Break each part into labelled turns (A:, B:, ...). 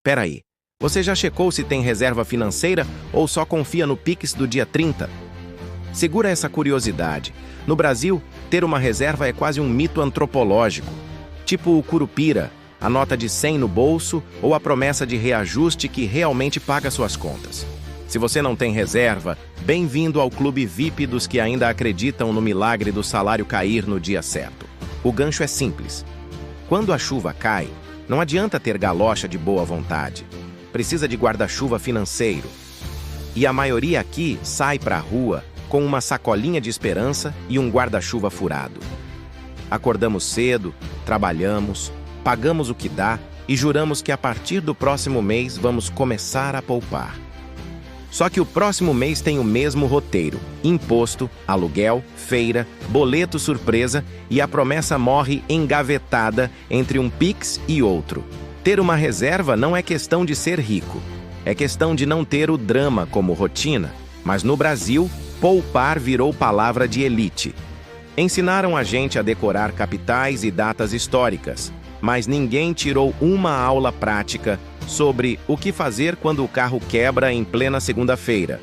A: Peraí, você já checou se tem reserva financeira ou só confia no Pix do dia 30? Segura essa curiosidade. No Brasil, ter uma reserva é quase um mito antropológico. Tipo o Curupira, a nota de 100 no bolso ou a promessa de reajuste que realmente paga suas contas. Se você não tem reserva, bem-vindo ao clube VIP dos que ainda acreditam no milagre do salário cair no dia certo. O gancho é simples. Quando a chuva cai, não adianta ter galocha de boa vontade. Precisa de guarda-chuva financeiro. E a maioria aqui sai para a rua com uma sacolinha de esperança e um guarda-chuva furado. Acordamos cedo, trabalhamos, pagamos o que dá e juramos que a partir do próximo mês vamos começar a poupar. Só que o próximo mês tem o mesmo roteiro: imposto, aluguel, feira, boleto surpresa e a promessa morre engavetada entre um Pix e outro. Ter uma reserva não é questão de ser rico, é questão de não ter o drama como rotina. Mas no Brasil, poupar virou palavra de elite. Ensinaram a gente a decorar capitais e datas históricas, mas ninguém tirou uma aula prática sobre o que fazer quando o carro quebra em plena segunda-feira.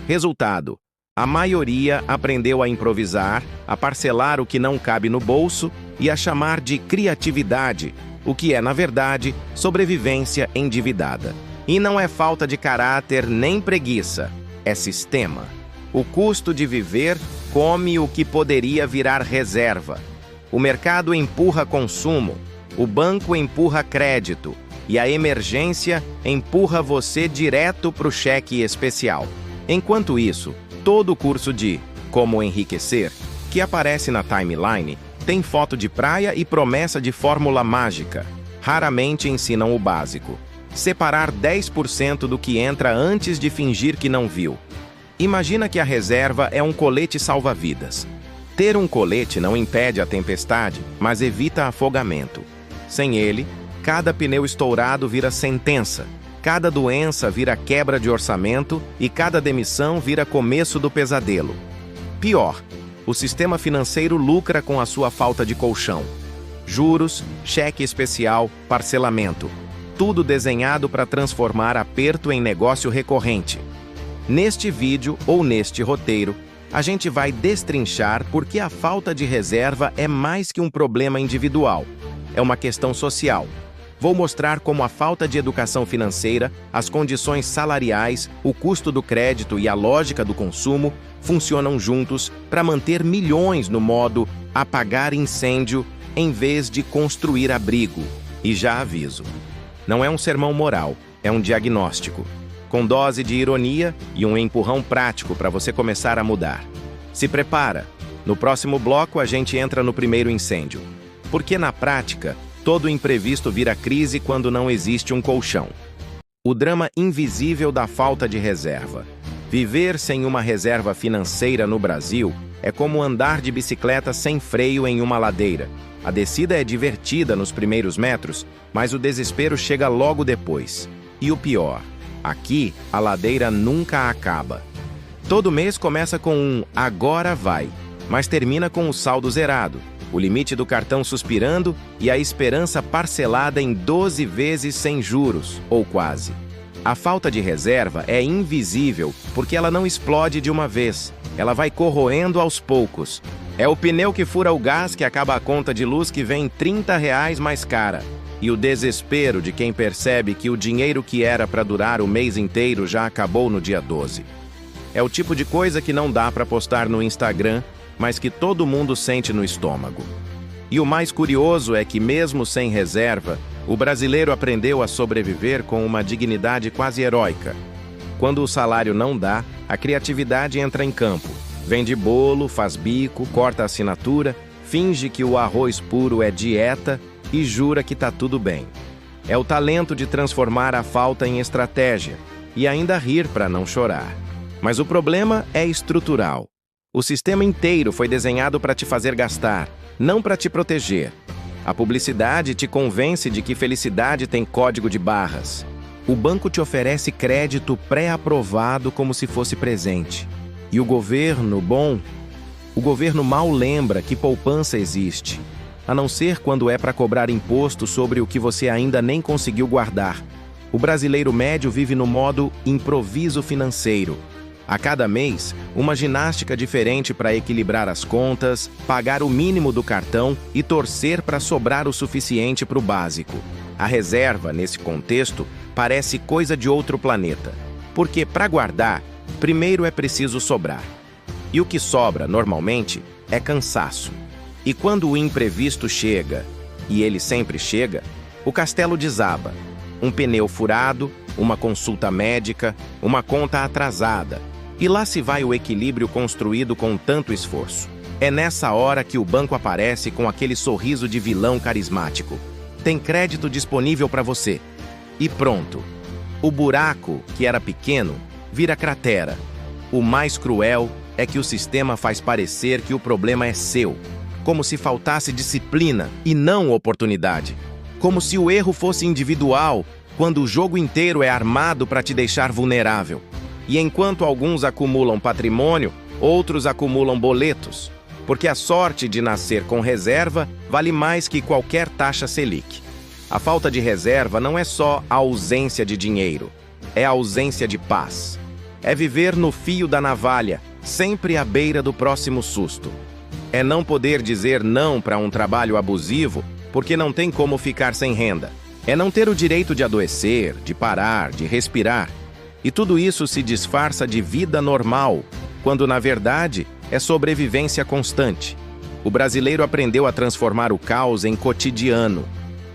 A: Resultado: a maioria aprendeu a improvisar, a parcelar o que não cabe no bolso e a chamar de criatividade, o que é, na verdade, sobrevivência endividada. E não é falta de caráter nem preguiça, é sistema. O custo de viver come o que poderia virar reserva. O mercado empurra consumo, o banco empurra crédito e a emergência empurra você direto para o cheque especial. Enquanto isso, todo o curso de Como Enriquecer, que aparece na timeline, tem foto de praia e promessa de fórmula mágica. Raramente ensinam o básico: separar 10% do que entra antes de fingir que não viu. Imagina que a reserva é um colete salva-vidas. Ter um colete não impede a tempestade, mas evita afogamento. Sem ele, cada pneu estourado vira sentença, cada doença vira quebra de orçamento e cada demissão vira começo do pesadelo. Pior, o sistema financeiro lucra com a sua falta de colchão. Juros, cheque especial, parcelamento. Tudo desenhado para transformar aperto em negócio recorrente. Neste vídeo ou neste roteiro, a gente vai destrinchar por que a falta de reserva é mais que um problema individual. É uma questão social. Vou mostrar como a falta de educação financeira, as condições salariais, o custo do crédito e a lógica do consumo funcionam juntos para manter milhões no modo apagar incêndio em vez de construir abrigo. E já aviso, não é um sermão moral, é um diagnóstico, com dose de ironia e um empurrão prático para você começar a mudar. Se prepara! No próximo bloco a gente entra no primeiro incêndio. Porque na prática, todo imprevisto vira crise quando não existe um colchão. O drama invisível da falta de reserva. Viver sem uma reserva financeira no Brasil é como andar de bicicleta sem freio em uma ladeira. A descida é divertida nos primeiros metros, mas o desespero chega logo depois. E o pior, aqui a ladeira nunca acaba. Todo mês começa com um agora vai, mas termina com o saldo zerado, o limite do cartão suspirando e a esperança parcelada em 12 vezes sem juros, ou quase. A falta de reserva é invisível porque ela não explode de uma vez, ela vai corroendo aos poucos. É o pneu que fura o gás que acaba a conta de luz que vem R$30 mais cara. E o desespero de quem percebe que o dinheiro que era para durar o mês inteiro já acabou no dia 12. É o tipo de coisa que não dá para postar no Instagram, mas que todo mundo sente no estômago. E o mais curioso é que, mesmo sem reserva, o brasileiro aprendeu a sobreviver com uma dignidade quase heróica. Quando o salário não dá, a criatividade entra em campo. Vende bolo, faz bico, corta a assinatura, finge que o arroz puro é dieta e jura que tá tudo bem. É o talento de transformar a falta em estratégia e ainda rir para não chorar. Mas o problema é estrutural. O sistema inteiro foi desenhado para te fazer gastar, não para te proteger. A publicidade te convence de que felicidade tem código de barras. O banco te oferece crédito pré-aprovado como se fosse presente. E o governo mal lembra que poupança existe. a não ser quando é para cobrar imposto sobre o que você ainda nem conseguiu guardar. O brasileiro médio vive no modo improviso financeiro. A cada mês, uma ginástica diferente para equilibrar as contas, pagar o mínimo do cartão e torcer para sobrar o suficiente para o básico. A reserva, nesse contexto, parece coisa de outro planeta. Porque, para guardar, primeiro é preciso sobrar. E o que sobra, normalmente, é cansaço. E quando o imprevisto chega, e ele sempre chega, o castelo desaba. Um pneu furado, uma consulta médica, uma conta atrasada. E lá se vai o equilíbrio construído com tanto esforço. É nessa hora que o banco aparece com aquele sorriso de vilão carismático. Tem crédito disponível para você. E pronto. O buraco, que era pequeno, vira cratera. O mais cruel é que o sistema faz parecer que o problema é seu. Como se faltasse disciplina e não oportunidade. Como se o erro fosse individual, quando o jogo inteiro é armado para te deixar vulnerável. E enquanto alguns acumulam patrimônio, outros acumulam boletos. Porque a sorte de nascer com reserva vale mais que qualquer taxa Selic. A falta de reserva não é só a ausência de dinheiro, é a ausência de paz. É viver no fio da navalha, sempre à beira do próximo susto. É não poder dizer não para um trabalho abusivo, porque não tem como ficar sem renda. É não ter o direito de adoecer, de parar, de respirar. E tudo isso se disfarça de vida normal, quando na verdade é sobrevivência constante. O brasileiro aprendeu a transformar o caos em cotidiano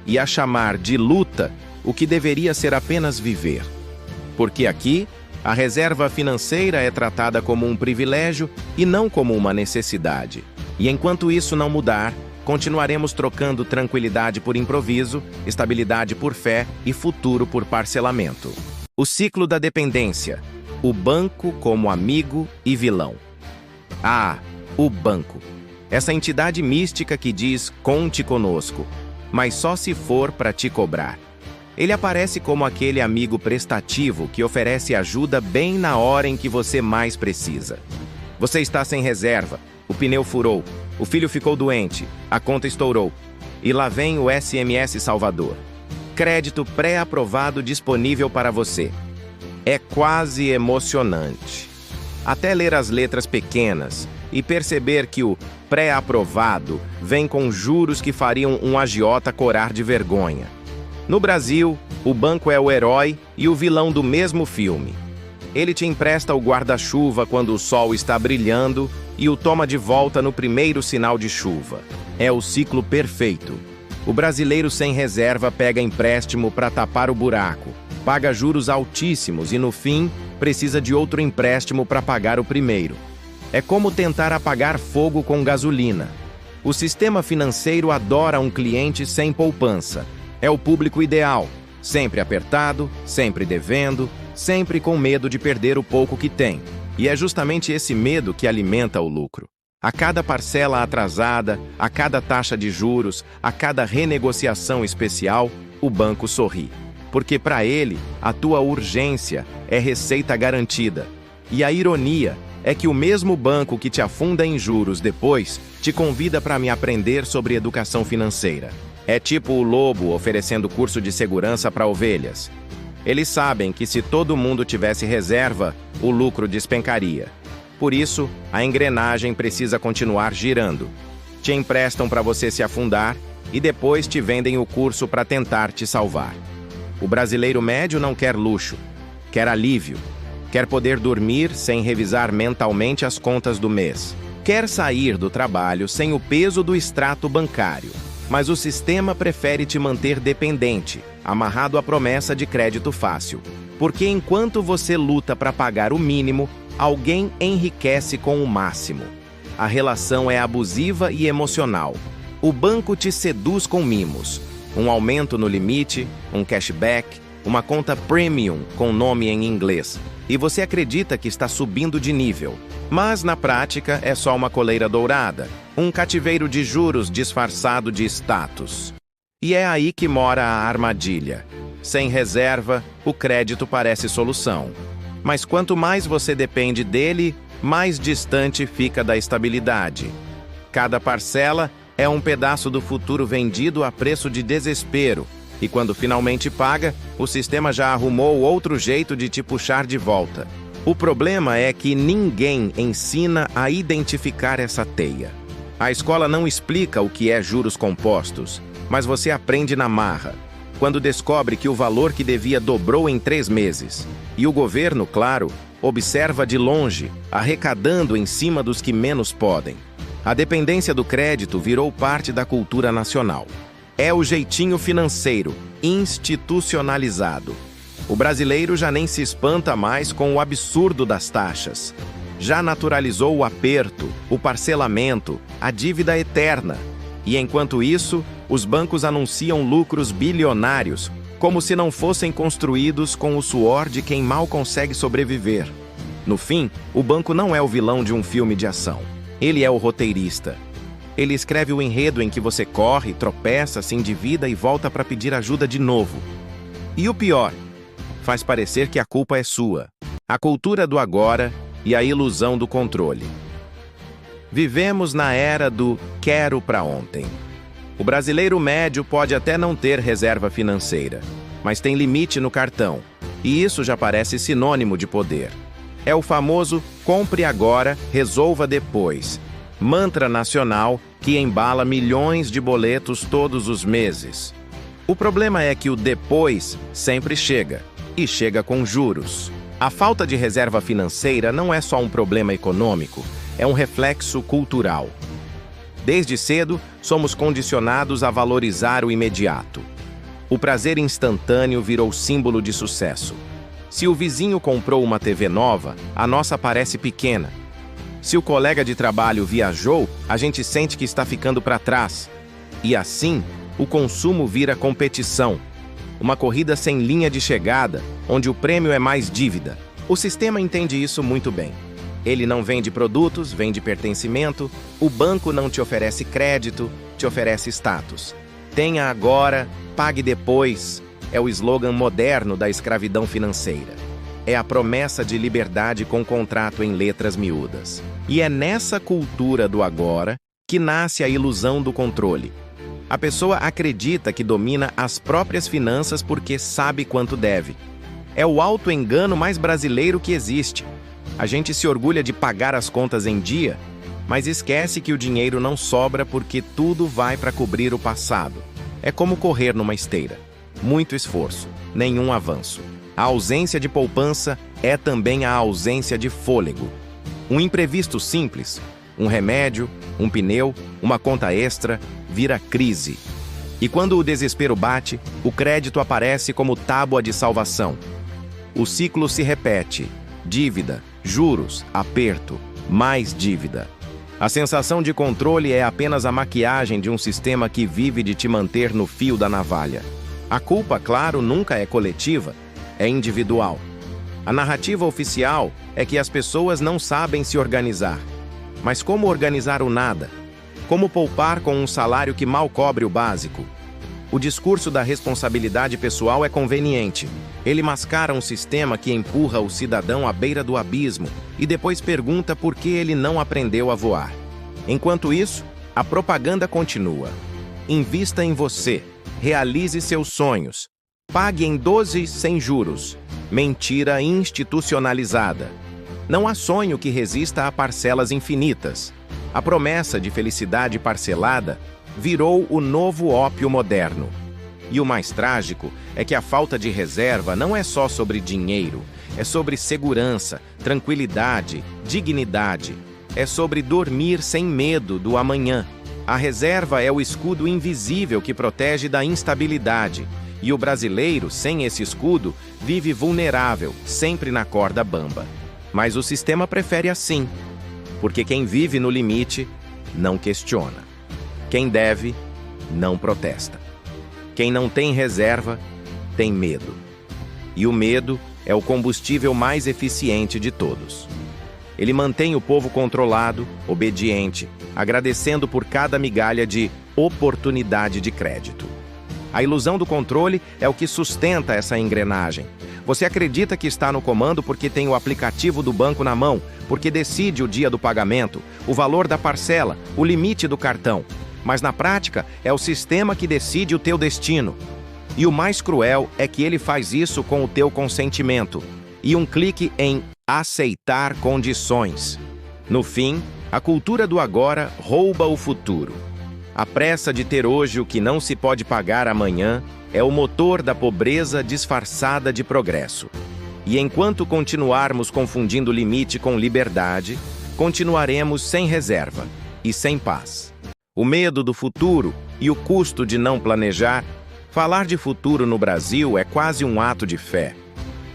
A: e a chamar de luta o que deveria ser apenas viver. Porque aqui, a reserva financeira é tratada como um privilégio e não como uma necessidade. E enquanto isso não mudar, continuaremos trocando tranquilidade por improviso, estabilidade por fé e futuro por parcelamento. O ciclo da dependência. O banco como amigo e vilão. Ah, o banco. Essa entidade mística que diz, conte conosco, mas só se for para te cobrar. Ele aparece como aquele amigo prestativo que oferece ajuda bem na hora em que você mais precisa. Você está sem reserva, o pneu furou, o filho ficou doente, a conta estourou. E lá vem o SMS Salvador. Crédito pré-aprovado disponível para você. É quase emocionante. Até ler as letras pequenas e perceber que o pré-aprovado vem com juros que fariam um agiota corar de vergonha. No Brasil, o banco é o herói e o vilão do mesmo filme. Ele te empresta o guarda-chuva quando o sol está brilhando e o toma de volta no primeiro sinal de chuva. É o ciclo perfeito. O brasileiro sem reserva pega empréstimo para tapar o buraco, paga juros altíssimos e, no fim, precisa de outro empréstimo para pagar o primeiro. É como tentar apagar fogo com gasolina. O sistema financeiro adora um cliente sem poupança. É o público ideal, sempre apertado, sempre devendo, sempre com medo de perder o pouco que tem. E é justamente esse medo que alimenta o lucro. A cada parcela atrasada, a cada taxa de juros, a cada renegociação especial, o banco sorri. Porque para ele, a tua urgência é receita garantida. E a ironia é que o mesmo banco que te afunda em juros depois te convida para me aprender sobre educação financeira. É tipo o lobo oferecendo curso de segurança para ovelhas. Eles sabem que se todo mundo tivesse reserva, o lucro despencaria. Por isso, a engrenagem precisa continuar girando. Te emprestam para você se afundar e depois te vendem o curso para tentar te salvar. O brasileiro médio não quer luxo, quer alívio. Quer poder dormir sem revisar mentalmente as contas do mês. Quer sair do trabalho sem o peso do extrato bancário. Mas o sistema prefere te manter dependente, amarrado à promessa de crédito fácil. Porque enquanto você luta para pagar o mínimo, alguém enriquece com o máximo. A relação é abusiva e emocional. O banco te seduz com mimos. Um aumento no limite, um cashback, uma conta premium com nome em inglês. E você acredita que está subindo de nível. Mas, na prática, é só uma coleira dourada. Um cativeiro de juros disfarçado de status. E é aí que mora a armadilha. Sem reserva, o crédito parece solução. Mas quanto mais você depende dele, mais distante fica da estabilidade. Cada parcela É um pedaço do futuro vendido a preço de desespero. E quando finalmente paga, o sistema já arrumou outro jeito de te puxar de volta. O problema é que ninguém ensina a identificar essa teia. A escola não explica o que é juros compostos, mas você aprende na marra, quando descobre que o valor que devia dobrou em 3 meses. E o governo, claro, observa de longe, arrecadando em cima dos que menos podem. A dependência do crédito virou parte da cultura nacional. É o jeitinho financeiro, institucionalizado. O brasileiro já nem se espanta mais com o absurdo das taxas. Já naturalizou o aperto, o parcelamento, a dívida eterna. E enquanto isso, os bancos anunciam lucros bilionários, como se não fossem construídos com o suor de quem mal consegue sobreviver. No fim, o banco não é o vilão de um filme de ação. Ele é o roteirista. Ele escreve o enredo em que você corre, tropeça, se endivida e volta para pedir ajuda de novo. E o pior, faz parecer que a culpa é sua. A cultura do agora e a ilusão do controle. Vivemos na era do quero para ontem. O brasileiro médio pode até não ter reserva financeira, mas tem limite no cartão, e isso já parece sinônimo de poder. É o famoso compre agora, resolva depois. Mantra nacional que embala milhões de boletos todos os meses. O problema é que o depois sempre chega, e chega com juros. A falta de reserva financeira não é só um problema econômico, é um reflexo cultural. Desde cedo, somos condicionados a valorizar o imediato. O prazer instantâneo virou símbolo de sucesso. Se o vizinho comprou uma TV nova, a nossa parece pequena. Se o colega de trabalho viajou, a gente sente que está ficando para trás. E assim, o consumo vira competição. Uma corrida sem linha de chegada, onde o prêmio é mais dívida. O sistema entende isso muito bem. Ele não vende produtos, vende pertencimento. O banco não te oferece crédito, te oferece status. Tenha agora, pague depois. É o slogan moderno da escravidão financeira. É a promessa de liberdade com contrato em letras miúdas. E é nessa cultura do agora que nasce a ilusão do controle. A pessoa acredita que domina as próprias finanças porque sabe quanto deve. É o auto-engano mais brasileiro que existe. A gente se orgulha de pagar as contas em dia, mas esquece que o dinheiro não sobra porque tudo vai para cobrir o passado. É como correr numa esteira. Muito esforço, nenhum avanço. A ausência de poupança é também a ausência de fôlego. Um imprevisto simples, um remédio, um pneu, uma conta extra, vira crise. E quando o desespero bate, o crédito aparece como tábua de salvação. O ciclo se repete: dívida, juros, aperto, mais dívida. A sensação de controle é apenas a maquiagem de um sistema que vive de te manter no fio da navalha. A culpa, claro, nunca é coletiva, é individual. A narrativa oficial é que as pessoas não sabem se organizar. Mas como organizar o nada? Como poupar com um salário que mal cobre o básico? O discurso da responsabilidade pessoal é conveniente. Ele mascara um sistema que empurra o cidadão à beira do abismo e depois pergunta por que ele não aprendeu a voar. Enquanto isso, a propaganda continua. Invista em você. Realize seus sonhos. Pague em 12 sem juros. Mentira institucionalizada. Não há sonho que resista a parcelas infinitas. A promessa de felicidade parcelada virou o novo ópio moderno. E o mais trágico é que a falta de reserva não é só sobre dinheiro, é sobre segurança, tranquilidade, dignidade. É sobre dormir sem medo do amanhã. A reserva é o escudo invisível que protege da instabilidade. E o brasileiro, sem esse escudo, vive vulnerável, sempre na corda bamba. Mas o sistema prefere assim, porque quem vive no limite não questiona. Quem deve, não protesta. Quem não tem reserva, tem medo. E o medo é o combustível mais eficiente de todos. Ele mantém o povo controlado, obediente, agradecendo por cada migalha de oportunidade de crédito. A ilusão do controle é o que sustenta essa engrenagem. Você acredita que está no comando porque tem o aplicativo do banco na mão, porque decide o dia do pagamento, o valor da parcela, o limite do cartão. Mas na prática, é o sistema que decide o teu destino. E o mais cruel é que ele faz isso com o teu consentimento e um clique em aceitar condições. No fim, a cultura do agora rouba o futuro. A pressa de ter hoje o que não se pode pagar amanhã é o motor da pobreza disfarçada de progresso. E enquanto continuarmos confundindo limite com liberdade, continuaremos sem reserva e sem paz. O medo do futuro e o custo de não planejar. Falar de futuro no Brasil é quase um ato de fé.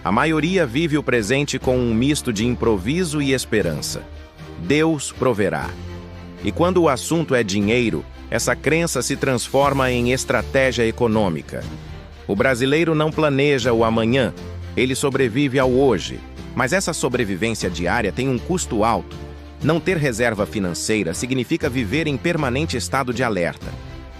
A: A maioria vive o presente com um misto de improviso e esperança. Deus proverá. E quando o assunto é dinheiro, essa crença se transforma em estratégia econômica. O brasileiro não planeja o amanhã, ele sobrevive ao hoje. Mas essa sobrevivência diária tem um custo alto. Não ter reserva financeira significa viver em permanente estado de alerta.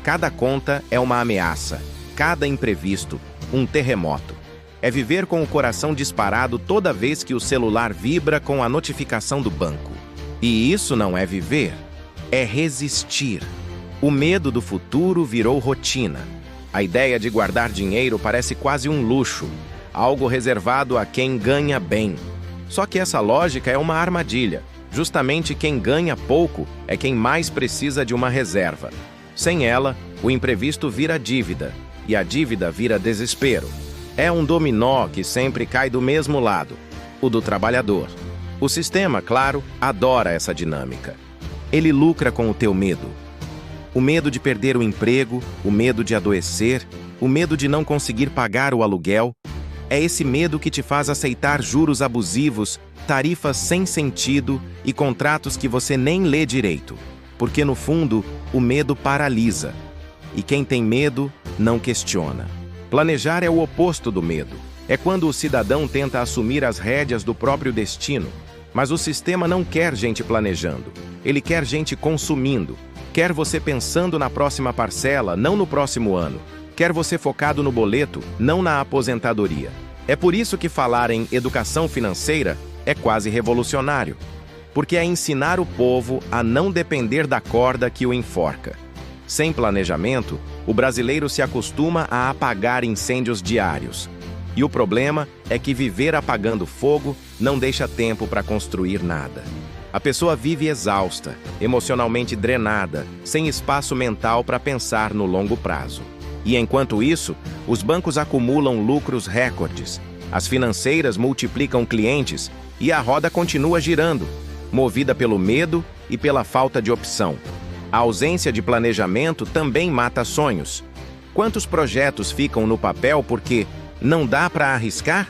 A: Cada conta é uma ameaça, cada imprevisto, um terremoto. É viver com o coração disparado toda vez que o celular vibra com a notificação do banco. E isso não é viver, é resistir. O medo do futuro virou rotina. A ideia de guardar dinheiro parece quase um luxo, algo reservado a quem ganha bem. Só que essa lógica é uma armadilha. Justamente quem ganha pouco é quem mais precisa de uma reserva. Sem ela, o imprevisto vira dívida, e a dívida vira desespero. É um dominó que sempre cai do mesmo lado, o do trabalhador. O sistema, claro, adora essa dinâmica. Ele lucra com o teu medo. O medo de perder o emprego, o medo de adoecer, o medo de não conseguir pagar o aluguel. É esse medo que te faz aceitar juros abusivos, tarifas sem sentido e contratos que você nem lê direito. Porque, no fundo, o medo paralisa. E quem tem medo, não questiona. Planejar é o oposto do medo. É quando o cidadão tenta assumir as rédeas do próprio destino. Mas o sistema não quer gente planejando. Ele quer gente consumindo. Quer você pensando na próxima parcela, não no próximo ano. Quer você focado no boleto, não na aposentadoria. É por isso que falar em educação financeira é quase revolucionário. Porque é ensinar o povo a não depender da corda que o enforca. Sem planejamento, o brasileiro se acostuma a apagar incêndios diários. E o problema é que viver apagando fogo não deixa tempo para construir nada. A pessoa vive exausta, emocionalmente drenada, sem espaço mental para pensar no longo prazo. E enquanto isso, os bancos acumulam lucros recordes, as financeiras multiplicam clientes e a roda continua girando, movida pelo medo e pela falta de opção. A ausência de planejamento também mata sonhos. Quantos projetos ficam no papel porque não dá para arriscar?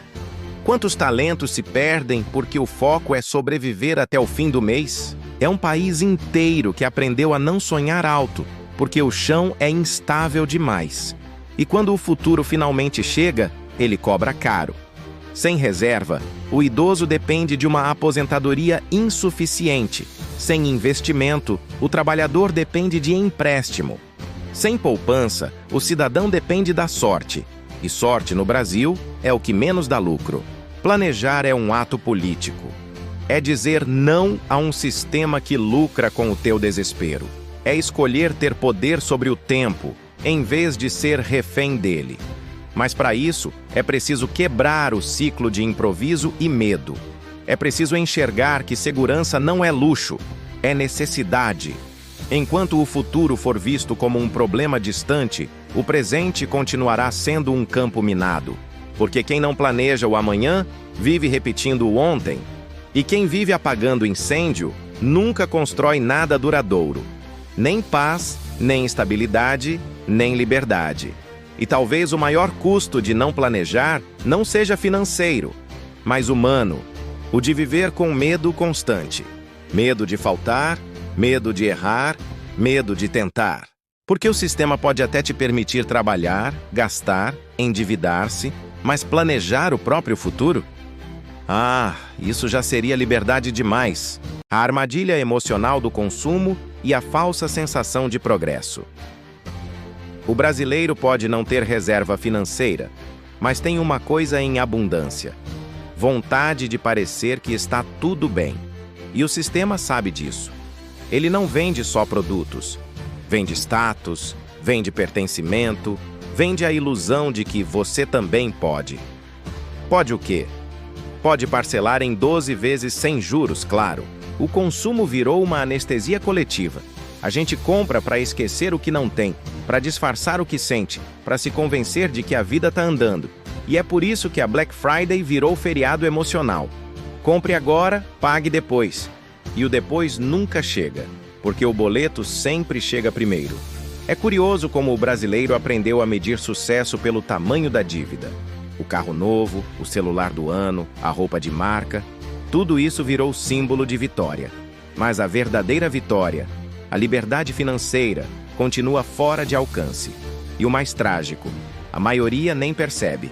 A: Quantos talentos se perdem porque o foco é sobreviver até o fim do mês? É um país inteiro que aprendeu a não sonhar alto, porque o chão é instável demais. E quando o futuro finalmente chega, ele cobra caro. Sem reserva, o idoso depende de uma aposentadoria insuficiente. Sem investimento, o trabalhador depende de empréstimo. Sem poupança, o cidadão depende da sorte. E sorte no Brasil é o que menos dá lucro. Planejar é um ato político. É dizer não a um sistema que lucra com o teu desespero. É escolher ter poder sobre o tempo, em vez de ser refém dele. Mas para isso, é preciso quebrar o ciclo de improviso e medo. É preciso enxergar que segurança não é luxo, é necessidade. Enquanto o futuro for visto como um problema distante, o presente continuará sendo um campo minado. Porque quem não planeja o amanhã, vive repetindo o ontem. E quem vive apagando incêndio, nunca constrói nada duradouro. Nem paz, nem estabilidade, nem liberdade. E talvez o maior custo de não planejar não seja financeiro, mas humano. O de viver com medo constante. Medo de faltar, medo de errar, medo de tentar. Porque o sistema pode até te permitir trabalhar, gastar, endividar-se, mas planejar o próprio futuro? Ah, isso já seria liberdade demais. A armadilha emocional do consumo e a falsa sensação de progresso. O brasileiro pode não ter reserva financeira, mas tem uma coisa em abundância: vontade de parecer que está tudo bem. E o sistema sabe disso. Ele não vende só produtos. Vende status, vende pertencimento, vende a ilusão de que você também pode. Pode o quê? Pode parcelar em 12 vezes sem juros, claro. O consumo virou uma anestesia coletiva. A gente compra para esquecer o que não tem, para disfarçar o que sente, para se convencer de que a vida está andando. E é por isso que a Black Friday virou feriado emocional. Compre agora, pague depois. E o depois nunca chega, porque o boleto sempre chega primeiro. É curioso como o brasileiro aprendeu a medir sucesso pelo tamanho da dívida. O carro novo, o celular do ano, a roupa de marca, tudo isso virou símbolo de vitória. Mas a verdadeira vitória, a liberdade financeira, continua fora de alcance. E o mais trágico, a maioria nem percebe,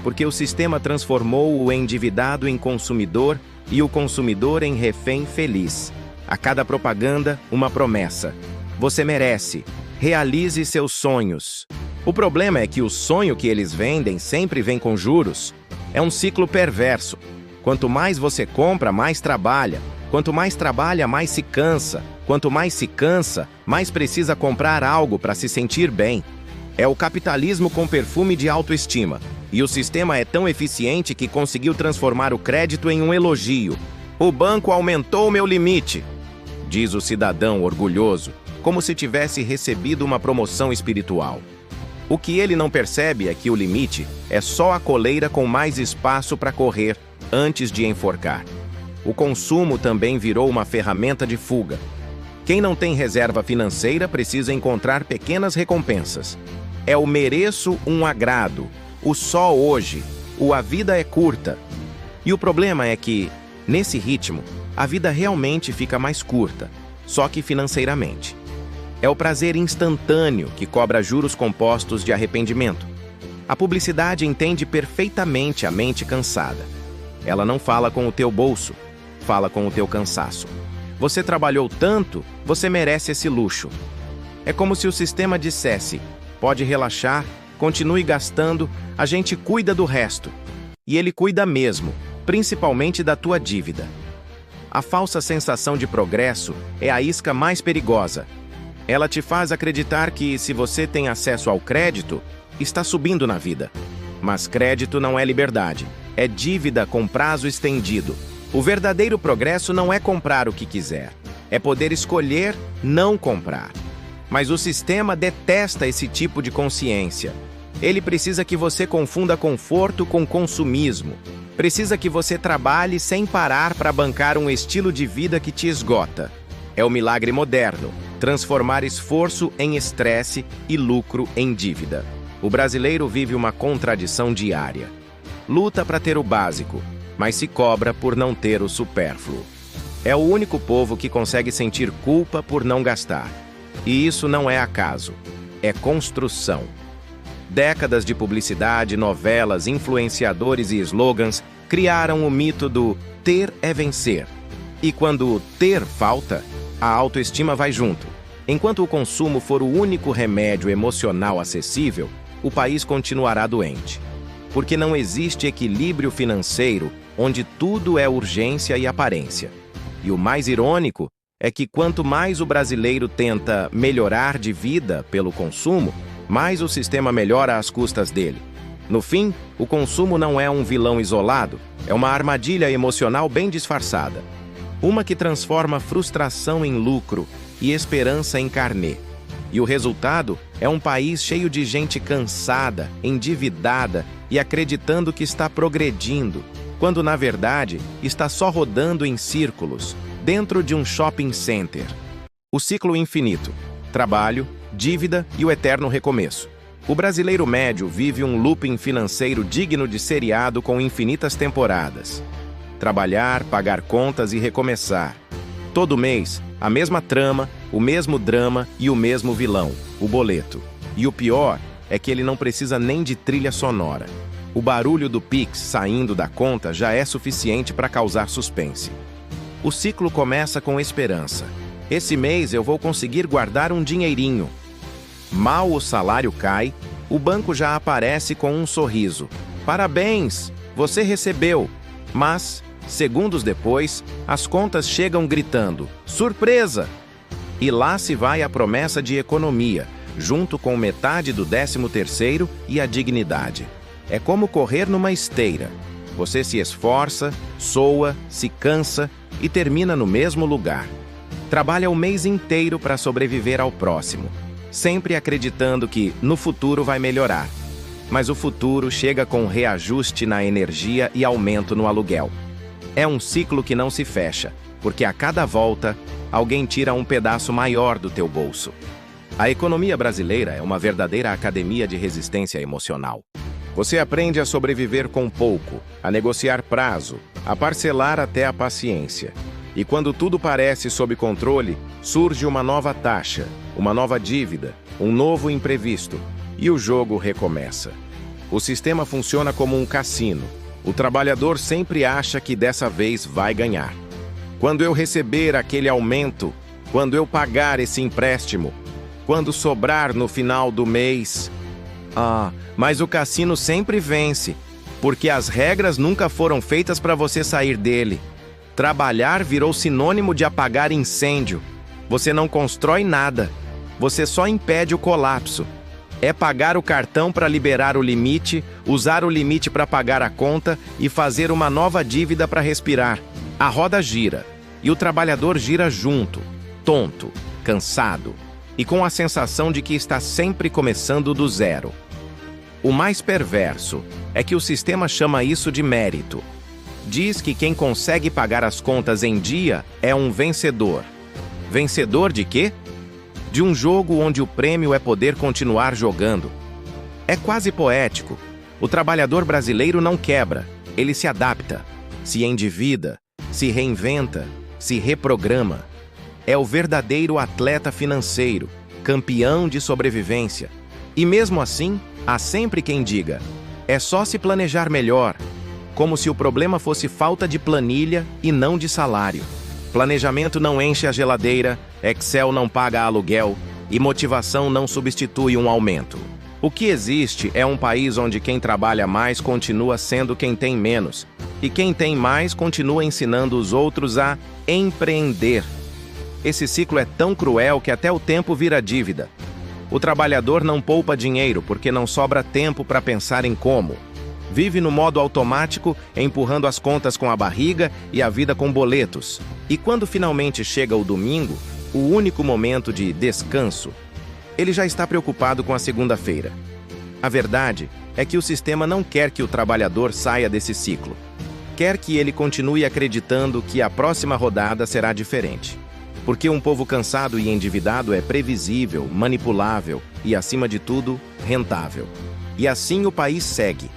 A: porque o sistema transformou o endividado em consumidor e o consumidor em refém feliz. A cada propaganda, uma promessa. Você merece. Realize seus sonhos. O problema é que o sonho que eles vendem sempre vem com juros. É um ciclo perverso. Quanto mais você compra, mais trabalha. Quanto mais trabalha, mais se cansa. Quanto mais se cansa, mais precisa comprar algo para se sentir bem. É o capitalismo com perfume de autoestima. E o sistema é tão eficiente que conseguiu transformar o crédito em um elogio. O banco aumentou meu limite, diz o cidadão orgulhoso, como se tivesse recebido uma promoção espiritual. O que ele não percebe é que o limite é só a coleira com mais espaço para correr antes de enforcar. O consumo também virou uma ferramenta de fuga. Quem não tem reserva financeira precisa encontrar pequenas recompensas. É o mereço um agrado, o só hoje, o a vida é curta. E o problema é que, nesse ritmo, a vida realmente fica mais curta, só que financeiramente. É o prazer instantâneo que cobra juros compostos de arrependimento. A publicidade entende perfeitamente a mente cansada. Ela não fala com o teu bolso, fala com o teu cansaço. Você trabalhou tanto, você merece esse luxo. É como se o sistema dissesse, pode relaxar, continue gastando, a gente cuida do resto. E ele cuida mesmo, principalmente da tua dívida. A falsa sensação de progresso é a isca mais perigosa. Ela te faz acreditar que, se você tem acesso ao crédito, está subindo na vida. Mas crédito não é liberdade, é dívida com prazo estendido. O verdadeiro progresso não é comprar o que quiser, é poder escolher não comprar. Mas o sistema detesta esse tipo de consciência. Ele precisa que você confunda conforto com consumismo. Precisa que você trabalhe sem parar para bancar um estilo de vida que te esgota. É o milagre moderno, transformar esforço em estresse e lucro em dívida. O brasileiro vive uma contradição diária. Luta para ter o básico, mas se cobra por não ter o supérfluo. É o único povo que consegue sentir culpa por não gastar. E isso não é acaso, é construção. Décadas de publicidade, novelas, influenciadores e slogans criaram o mito do ter é vencer. E quando o ter falta, a autoestima vai junto. Enquanto o consumo for o único remédio emocional acessível, o país continuará doente. Porque não existe equilíbrio financeiro onde tudo é urgência e aparência. E o mais irônico é que quanto mais o brasileiro tenta melhorar de vida pelo consumo, mais o sistema melhora às custas dele. No fim, o consumo não é um vilão isolado, é uma armadilha emocional bem disfarçada. Uma que transforma frustração em lucro e esperança em carnê. E o resultado é um país cheio de gente cansada, endividada e acreditando que está progredindo, quando na verdade está só rodando em círculos, dentro de um shopping center. O ciclo infinito: trabalho, dívida e o eterno recomeço. O brasileiro médio vive um looping financeiro digno de seriado com infinitas temporadas. Trabalhar, pagar contas e recomeçar. Todo mês, a mesma trama, o mesmo drama e o mesmo vilão, o boleto. E o pior é que ele não precisa nem de trilha sonora. O barulho do Pix saindo da conta já é suficiente para causar suspense. O ciclo começa com esperança. Esse mês eu vou conseguir guardar um dinheirinho. Mal o salário cai, o banco já aparece com um sorriso. Parabéns, você recebeu. Mas, segundos depois, as contas chegam gritando: surpresa! E lá se vai a promessa de economia, junto com metade do 13º e a dignidade. É como correr numa esteira. Você se esforça, soa, se cansa e termina no mesmo lugar. Trabalha o mês inteiro para sobreviver ao próximo, sempre acreditando que no futuro vai melhorar. Mas o futuro chega com reajuste na energia e aumento no aluguel. É um ciclo que não se fecha, porque a cada volta, alguém tira um pedaço maior do teu bolso. A economia brasileira é uma verdadeira academia de resistência emocional. Você aprende a sobreviver com pouco, a negociar prazo, a parcelar até a paciência. E quando tudo parece sob controle, surge uma nova taxa, uma nova dívida, um novo imprevisto, e o jogo recomeça. O sistema funciona como um cassino. O trabalhador sempre acha que dessa vez vai ganhar. Quando eu receber aquele aumento, quando eu pagar esse empréstimo, quando sobrar no final do mês... mas o cassino sempre vence, porque as regras nunca foram feitas para você sair dele. Trabalhar virou sinônimo de apagar incêndio. Você não constrói nada. Você só impede o colapso. É pagar o cartão para liberar o limite, usar o limite para pagar a conta e fazer uma nova dívida para respirar. A roda gira, e o trabalhador gira junto, tonto, cansado, e com a sensação de que está sempre começando do zero. O mais perverso é que o sistema chama isso de mérito. Diz que quem consegue pagar as contas em dia é um vencedor. Vencedor de quê? De um jogo onde o prêmio é poder continuar jogando. É quase poético. O trabalhador brasileiro não quebra, ele se adapta, se endivida, se reinventa, se reprograma. É o verdadeiro atleta financeiro, campeão de sobrevivência. E mesmo assim, há sempre quem diga: é só se planejar melhor, como se o problema fosse falta de planilha e não de salário. Planejamento não enche a geladeira, Excel não paga aluguel e motivação não substitui um aumento. O que existe é um país onde quem trabalha mais continua sendo quem tem menos, e quem tem mais continua ensinando os outros a empreender. Esse ciclo é tão cruel que até o tempo vira dívida. O trabalhador não poupa dinheiro porque não sobra tempo para pensar em como. Vive no modo automático, empurrando as contas com a barriga e a vida com boletos. E quando finalmente chega o domingo, o único momento de descanso, ele já está preocupado com a segunda-feira. A verdade é que o sistema não quer que o trabalhador saia desse ciclo. Quer que ele continue acreditando que a próxima rodada será diferente. Porque um povo cansado e endividado é previsível, manipulável e, acima de tudo, rentável. E assim o país segue.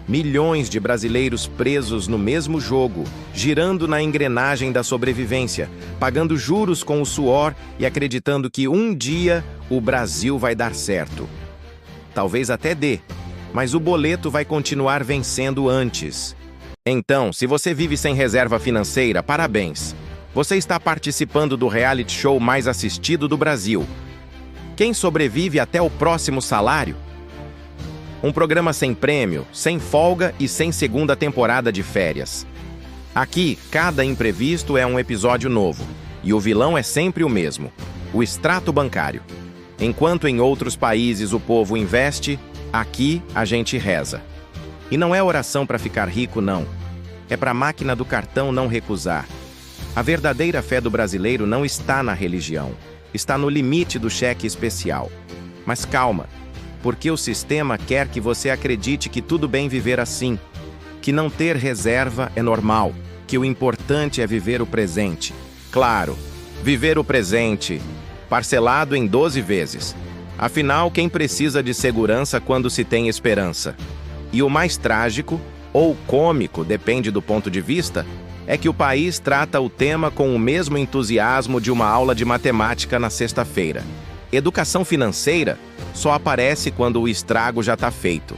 A: Milhões de brasileiros presos no mesmo jogo, girando na engrenagem da sobrevivência, pagando juros com o suor e acreditando que um dia o Brasil vai dar certo. Talvez até dê, mas o boleto vai continuar vencendo antes. Então, se você vive sem reserva financeira, parabéns! Você está participando do reality show mais assistido do Brasil. Quem sobrevive até o próximo salário? Um programa sem prêmio, sem folga e sem segunda temporada de férias. Aqui, cada imprevisto é um episódio novo, e o vilão é sempre o mesmo, o extrato bancário. Enquanto em outros países o povo investe, aqui a gente reza. E não é oração para ficar rico, não. É para a máquina do cartão não recusar. A verdadeira fé do brasileiro não está na religião, está no limite do cheque especial. Mas calma, porque o sistema quer que você acredite que tudo bem viver assim, que não ter reserva é normal, que o importante é viver o presente. Claro, viver o presente, parcelado em 12 vezes. Afinal, quem precisa de segurança quando se tem esperança? E o mais trágico, ou cômico, depende do ponto de vista, é que o país trata o tema com o mesmo entusiasmo de uma aula de matemática na sexta-feira. Educação financeira só aparece quando o estrago já está feito.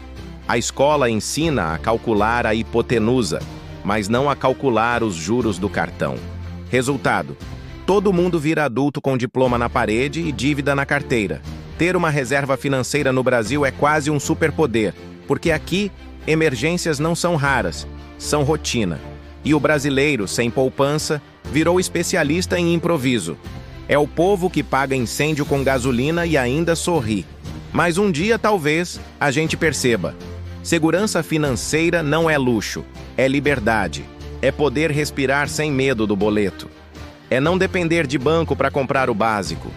A: A escola ensina a calcular a hipotenusa, mas não a calcular os juros do cartão. Resultado: todo mundo vira adulto com diploma na parede e dívida na carteira. Ter uma reserva financeira no Brasil é quase um superpoder, porque aqui emergências não são raras, são rotina. E o brasileiro, sem poupança, virou especialista em improviso. É o povo que paga incêndio com gasolina e ainda sorri. Mas um dia, talvez, a gente perceba. Segurança financeira não é luxo, é liberdade. É poder respirar sem medo do boleto. É não depender de banco para comprar o básico.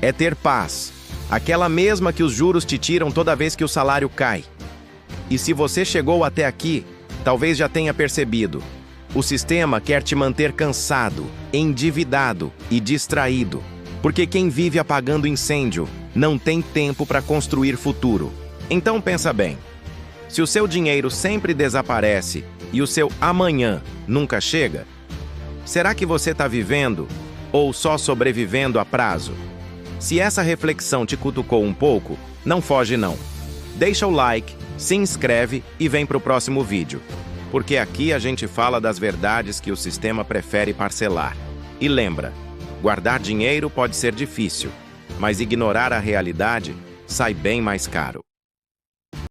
A: É ter paz, aquela mesma que os juros te tiram toda vez que o salário cai. E se você chegou até aqui, talvez já tenha percebido. O sistema quer te manter cansado, endividado e distraído. Porque quem vive apagando incêndio não tem tempo para construir futuro. Então pensa bem. Se o seu dinheiro sempre desaparece e o seu amanhã nunca chega, será que você está vivendo ou só sobrevivendo a prazo? Se essa reflexão te cutucou um pouco, não foge não. Deixa o like, se inscreve e vem para o próximo vídeo. Porque aqui a gente fala das verdades que o sistema prefere parcelar. E lembra, guardar dinheiro pode ser difícil, mas ignorar a realidade sai bem mais caro.